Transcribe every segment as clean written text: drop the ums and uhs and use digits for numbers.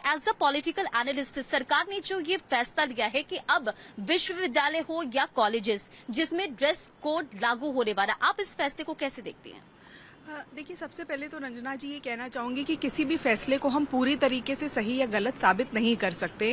As a political analyst सरकार ने जो ये फैसला लिया है कि अब विश्वविद्यालय हो या कॉलेजेस जिसमें ड्रेस कोड लागू होने वाला, आप इस फैसले को कैसे देखती हैं? देखिए, सबसे पहले तो रंजना जी ये कहना चाहूँगी कि किसी भी फैसले को हम पूरी तरीके से सही या गलत साबित नहीं कर सकते।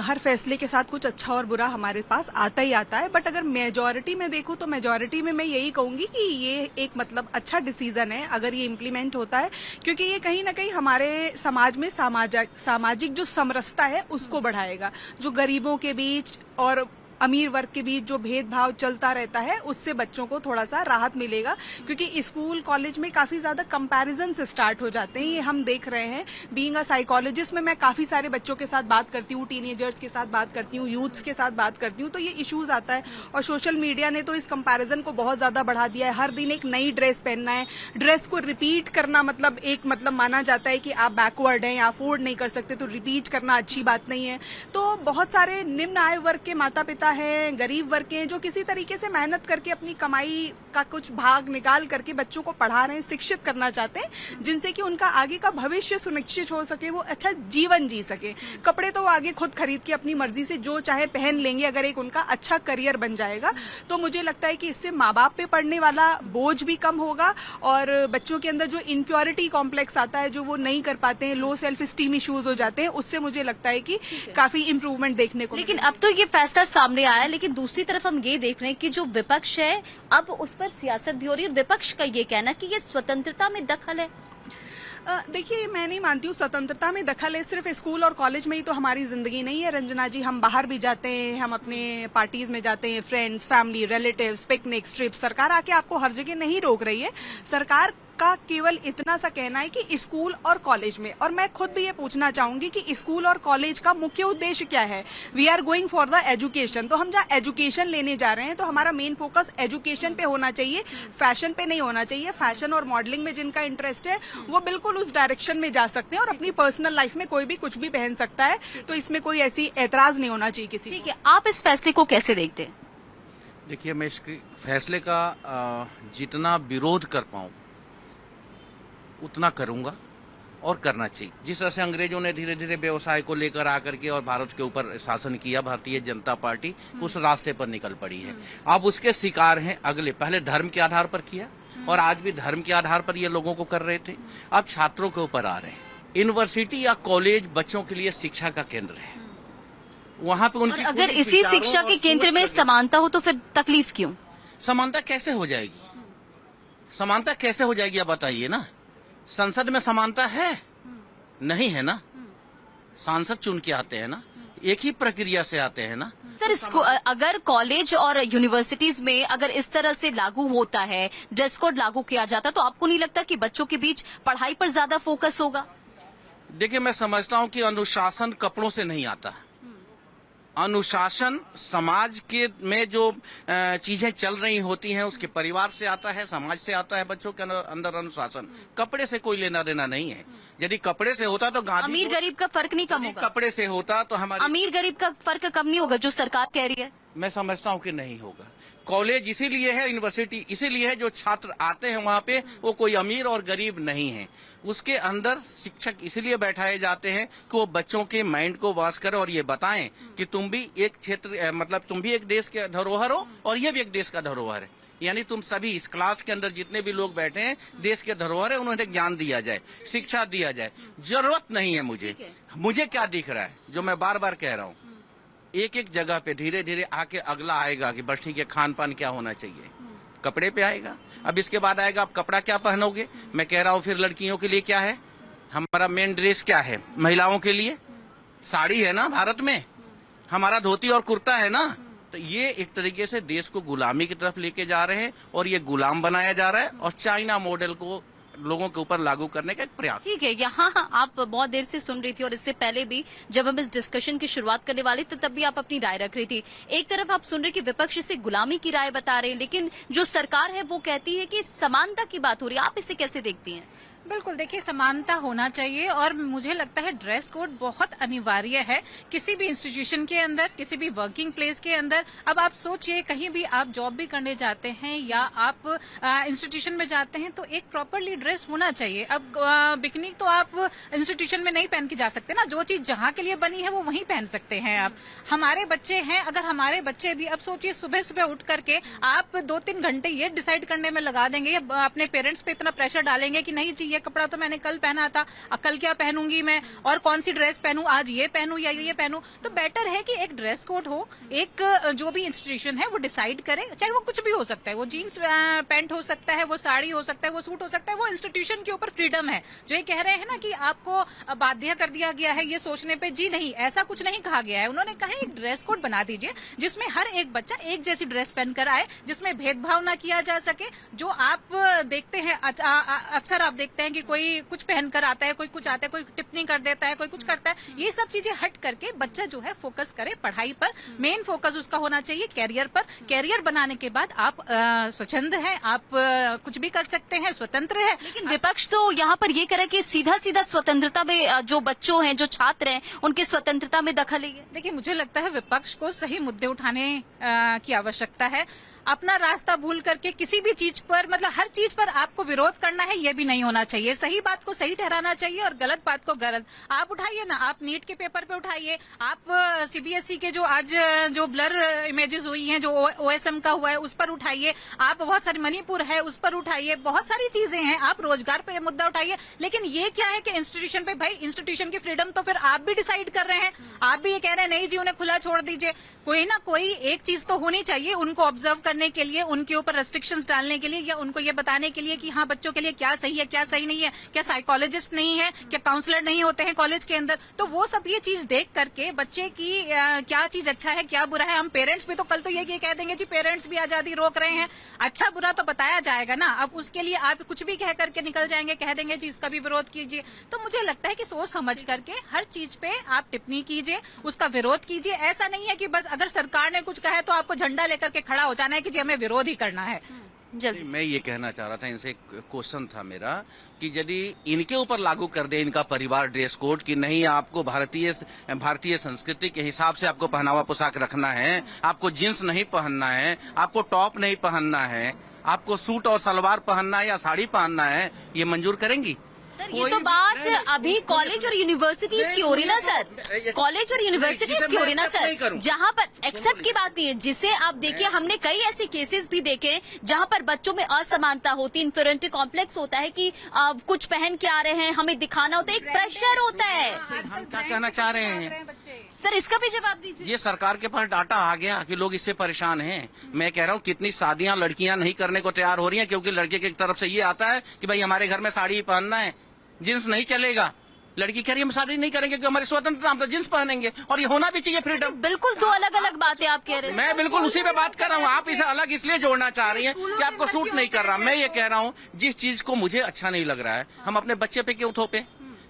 हर फैसले के साथ कुछ अच्छा और बुरा हमारे पास आता ही आता है, बट अगर मेजॉरिटी में देखूँ तो मेजॉरिटी में मैं यही कहूँगी कि ये एक मतलब अच्छा डिसीजन है अगर ये इम्प्लीमेंट होता है, क्योंकि ये कहीं ना कहीं हमारे समाज में सामाजिक जो समरसता है उसको बढ़ाएगा। जो गरीबों के बीच और अमीर वर्ग के बीच जो भेदभाव चलता रहता है उससे बच्चों को थोड़ा सा राहत मिलेगा, क्योंकि स्कूल कॉलेज में काफी ज्यादा कंपैरिजन से स्टार्ट हो जाते हैं। ये हम देख रहे हैं। बीइंग अ साइकोलॉजिस्ट में मैं काफी सारे बच्चों के साथ बात करती हूँ, टीनेजर्स के साथ बात करती हूँ, यूथ्स के साथ बात करती हूँ, तो ये इश्यूज आता है। और सोशल मीडिया ने तो इस कंपैरिजन को बहुत ज्यादा बढ़ा दिया है। हर दिन एक नई ड्रेस पहनना है, ड्रेस को रिपीट करना मतलब एक मतलब माना जाता है कि आप बैकवर्ड हैं या अफोर्ड नहीं कर सकते, तो रिपीट करना अच्छी बात नहीं है। तो बहुत सारे निम्न आय वर्ग के माता पिता हैं, गरीब वर्ग के हैं, जो किसी तरीके से मेहनत करके अपनी कमाई का कुछ भाग निकाल करके बच्चों को पढ़ा रहे हैं, शिक्षित करना चाहते हैं, जिनसे कि उनका आगे का भविष्य सुनिश्चित हो सके, वो अच्छा जीवन जी सके। कपड़े तो वो आगे खुद खरीद के अपनी मर्जी से जो चाहे पहन लेंगे, अगर एक उनका अच्छा करियर बन जाएगा तो मुझे लगता है कि इससे माँ बाप पे पड़ने वाला बोझ भी कम होगा और बच्चों के अंदर जो इन्फ्योरिटी कॉम्प्लेक्स आता है, जो वो नहीं कर पाते हैं, लो सेल्फ स्टीम इश्यूज हो जाते हैं, उससे मुझे लगता है कि काफी इंप्रूवमेंट देखने को। लेकिन अब तो ये फैसला सामने आया है, लेकिन दूसरी तरफ हम ये देख रहे हैं कि जो विपक्ष है अब उस पर सियासत भी हो रही है और विपक्ष का ये कहना कि ये स्वतंत्रता में दखल है। देखिए, मैं नहीं मानती हूँ स्वतंत्रता में दखल है। सिर्फ स्कूल और कॉलेज में ही तो हमारी जिंदगी नहीं है रंजना जी। हम बाहर भी जाते हैं, हम अपने पार्टीज में जाते हैं, friends, family, relatives, picnic, trip. सरकार आके आपको हर जगह नहीं रोक रही है। सरकार का केवल इतना सा कहना है कि स्कूल और कॉलेज में, और मैं खुद भी ये पूछना चाहूंगी कि स्कूल और कॉलेज का मुख्य उद्देश्य क्या है। We are going for the education, तो हम जहाँ एजुकेशन लेने जा रहे हैं तो हमारा मेन फोकस एजुकेशन पे होना चाहिए, फैशन पे नहीं होना चाहिए। फैशन और मॉडलिंग में जिनका इंटरेस्ट है वो बिल्कुल उस डायरेक्शन में जा सकते हैं और अपनी पर्सनल लाइफ में कोई भी कुछ भी पहन सकता है, तो इसमें कोई ऐसी एतराज नहीं होना चाहिए किसी। ठीक है, आप इस फैसले को कैसे देखते हैं? देखिए, मैं इस फैसले का जितना विरोध कर पाऊं उतना करूंगा और करना चाहिए। जिस तरह से अंग्रेजों ने धीरे धीरे व्यवसाय को लेकर आकर के और भारत के ऊपर शासन किया, भारतीय जनता पार्टी उस रास्ते पर निकल पड़ी है। अब उसके शिकार हैं अगले। पहले धर्म के आधार पर किया और आज भी धर्म के आधार पर ये लोगों को कर रहे थे, अब छात्रों के ऊपर आ रहे हैं। यूनिवर्सिटी या कॉलेज बच्चों के लिए शिक्षा का केंद्र है, वहाँ पे उनकी अगर इसी शिक्षा के केंद्र में समानता हो तो फिर तकलीफ क्यों? समानता कैसे हो जाएगी? समानता कैसे हो जाएगी आप बताइए ना। संसद में समानता है? नहीं है ना। सांसद चुन के आते हैं ना, एक ही प्रक्रिया से आते हैं ना। सर, इसको अगर कॉलेज और यूनिवर्सिटीज में अगर इस तरह से लागू होता है, ड्रेस कोड लागू किया जाता, तो आपको नहीं लगता कि बच्चों के बीच पढ़ाई पर ज्यादा फोकस होगा? देखिए, मैं समझता हूँ कि अनुशासन कपड़ों से नहीं आता। अनुशासन समाज के में जो चीजें चल रही होती हैं उसके परिवार से आता है, समाज से आता है। बच्चों के अंदर अनुशासन कपड़े से कोई लेना देना नहीं है। यदि कपड़े से होता तो गांधी अमीर गरीब का फर्क नहीं कम होगा। कपड़े से होता तो हमारे अमीर गरीब का फर्क कम नहीं होगा जो सरकार कह रही है। मैं समझता हूँ कि नहीं होगा। कॉलेज इसीलिए है, यूनिवर्सिटी इसीलिए है, जो छात्र आते हैं वहाँ पे वो कोई अमीर और गरीब नहीं है। उसके अंदर शिक्षक इसीलिए बैठाए जाते हैं कि वो बच्चों के माइंड को वॉश करें और ये बताएं कि तुम भी एक क्षेत्र मतलब तुम भी एक देश के धरोहर हो और ये भी एक देश का धरोहर है। यानी तुम सभी इस क्लास के अंदर जितने भी लोग बैठे हैं देश के धरोहर है, उन्हें ज्ञान दिया जाए, शिक्षा दिया जाए। जरूरत नहीं है मुझे क्या दिख रहा है, जो मैं बार बार कह रहा हूँ, एक एक जगह पे धीरे धीरे आके अगला आएगा कि बस ठीक है, खान पान क्या होना चाहिए, कपड़े पे आएगा। अब इसके बाद आएगा आप कपड़ा क्या पहनोगे। मैं कह रहा हूँ फिर लड़कियों के लिए क्या है, हमारा मेन ड्रेस क्या है, महिलाओं के लिए साड़ी है ना, भारत में हमारा धोती और कुर्ता है ना। तो ये एक तरीके से देश को गुलामी की तरफ लेके जा रहे हैं और ये गुलाम बनाया जा रहा है और चाइना मॉडल को लोगों के ऊपर लागू करने का एक प्रयास। ठीक है, यहाँ आप बहुत देर से सुन रही थी और इससे पहले भी जब हम इस डिस्कशन की शुरुआत करने वाले थे तब भी आप अपनी राय रख रही थी। एक तरफ आप सुन रहे कि विपक्ष इसे गुलामी की राय बता रहे हैं, लेकिन जो सरकार है वो कहती है कि समानता की बात हो रही है। आप इसे कैसे देखती हैं? बिल्कुल, देखिए समानता होना चाहिए और मुझे लगता है ड्रेस कोड बहुत अनिवार्य है किसी भी इंस्टीट्यूशन के अंदर, किसी भी वर्किंग प्लेस के अंदर। अब आप सोचिए, कहीं भी आप जॉब भी करने जाते हैं या आप इंस्टीट्यूशन में जाते हैं तो एक प्रॉपरली ड्रेस होना चाहिए। अब बिकनी तो आप इंस्टीट्यूशन में नहीं पहन के जा सकते ना, जो चीज जहाँ के लिए बनी है वो वहीं पहन सकते हैं आप। हमारे बच्चे हैं, अगर हमारे बच्चे भी, अब सोचिए सुबह सुबह उठ करके आप 2-3 घंटे ये डिसाइड करने में लगा देंगे या अपने पेरेंट्स पे इतना प्रेशर डालेंगे कि नहीं जी ये कपड़ा तो मैंने कल पहना था, अब कल क्या पहनूंगी मैं, और कौन सी ड्रेस पहनूं, आज ये पहनूं या ये पहनूं। तो बेटर है कि एक ड्रेस कोड हो, एक जो भी इंस्टीट्यूशन है वो डिसाइड करे, चाहे वो कुछ भी हो सकता है, वो जीन्स पैंट हो सकता है, वो साड़ी हो सकता है, वो सूट हो सकता है, वो इंस्टीट्यूशन के ऊपर फ्रीडम है। जो ये कह रहे हैं ना कि आपको बाध्य कर दिया गया है ये सोचने पे, जी नहीं, ऐसा कुछ नहीं कहा गया है। उन्होंने कहा एक ड्रेस कोड बना दीजिए जिसमें हर एक बच्चा एक जैसी ड्रेस पहनकर आए, जिसमें भेदभाव ना किया जा सके। जो आप देखते हैं, अक्सर आप देखते हैं कि कोई कुछ पहनकर आता है, कोई कुछ आता है, कोई टिप्पणी कर देता है, कोई कुछ करता है। ये सब चीजें हट करके बच्चा जो है फोकस करे पढ़ाई पर, मेन फोकस उसका होना चाहिए कैरियर पर। कैरियर बनाने के बाद आप स्वच्छंद हैं, आप कुछ भी कर सकते हैं, स्वतंत्र है। लेकिन विपक्ष तो यहाँ पर ये करे कि सीधा सीधा स्वतंत्रता में जो बच्चों हैं, जो छात्र हैं, उनके स्वतंत्रता में दखल है। देखिए, मुझे लगता है विपक्ष को सही मुद्दे उठाने की आवश्यकता है। अपना रास्ता भूल करके किसी भी चीज पर, मतलब हर चीज पर आपको विरोध करना है, ये भी नहीं होना चाहिए। सही बात को सही ठहराना चाहिए और गलत बात को गलत। आप उठाइए ना, आप नीट के पेपर पे उठाइए, आप सीबीएसई के जो आज जो ब्लर इमेजेस हुई हैं, जो ओएसएम का हुआ है, उस पर उठाइए। आप बहुत सारी, मणिपुर है उस पर उठाइए, बहुत सारी चीजें हैं। आप रोजगार पे मुद्दा उठाइए। लेकिन ये क्या है कि इंस्टीट्यूशन पे, भाई इंस्टीट्यूशन की फ्रीडम तो फिर आप भी डिसाइड कर रहे हैं। आप भी ये कह रहे हैं नहीं जी उन्हें खुला छोड़ दीजिए। कोई ना कोई एक चीज तो होनी चाहिए उनको ऑब्जर्व करने के लिए, उनके ऊपर रेस्ट्रिक्शंस डालने के लिए, या उनको ये बताने के लिए कि हाँ बच्चों के लिए क्या सही है क्या सही नहीं है। क्या साइकोलॉजिस्ट नहीं है, क्या काउंसलर नहीं होते हैं कॉलेज के अंदर? तो वो सब ये चीज देख करके बच्चे की क्या चीज अच्छा है क्या बुरा है। हम पेरेंट्स भी तो कल तो ये कह देंगे जी पेरेंट्स भी आजादी रोक रहे हैं, अच्छा बुरा तो बताया जाएगा ना। अब उसके लिए आप कुछ भी कह करके निकल जाएंगे, कह देंगे जी इसका भी विरोध कीजिए। तो मुझे लगता है कि सोच समझ करके हर चीज पे आप टिप्पणी कीजिए, उसका विरोध कीजिए। ऐसा नहीं है कि बस अगर सरकार ने कुछ कहा है तो आपको झंडा लेकर के खड़ा हो जाना है कि जी हमें विरोध ही करना है। जल्दी मैं ये कहना चाह रहा था, इनसे एक क्वेश्चन था मेरा कि यदि इनके ऊपर लागू कर दे इनका परिवार ड्रेस कोड कि नहीं आपको भारतीय संस्कृति के हिसाब से आपको पहनावा पोशाक रखना है, आपको जींस नहीं पहनना है, आपको टॉप नहीं पहनना है, आपको सूट और सलवार पहनना है या साड़ी पहनना है, ये मंजूर करेंगी? सर ये तो बात अभी कॉलेज और यूनिवर्सिटीज की हो रही ना सर, कॉलेज और यूनिवर्सिटीज की हो रही ना सर, जहाँ पर एक्सेप्ट की बात नहीं है। जिसे आप देखिए, हमने कई ऐसे केसेस भी देखे जहाँ पर बच्चों में असमानता होती, इन्फीरियरिटी कॉम्प्लेक्स होता है कि कुछ पहन के आ रहे हैं, हमें दिखाना होता है, एक प्रेशर होता है। हम क्या कहना चाह रहे हैं सर इसका भी जवाब दीजिए। ये सरकार के पास डाटा आ गया कि लोग इससे परेशान हैं। मैं कह रहा हूँ कितनी शादियां लड़कियां नहीं करने को तैयार हो रही हैं क्योंकि लड़के की तरफ से ये आता है कि भाई हमारे घर में साड़ी पहनना है, जींस नहीं चलेगा। लड़की कह रही है हम शादी नहीं करेंगे क्योंकि हमारी स्वतंत्रता, हम तो जींस पहनेंगे। और ये होना भी चाहिए फ्रीडम। बिल्कुल दो अलग अलग बातें आप कह रहे हैं। मैं बिल्कुल उसी पे बात कर रहा हूँ। आप इसे अलग इसलिए जोड़ना चाह रही हैं कि आपको सूट नहीं कर रहा। मैं ये कह रहा हूँ जिस चीज को मुझे अच्छा नहीं लग रहा है हम अपने बच्चे पे क्यों थोपे।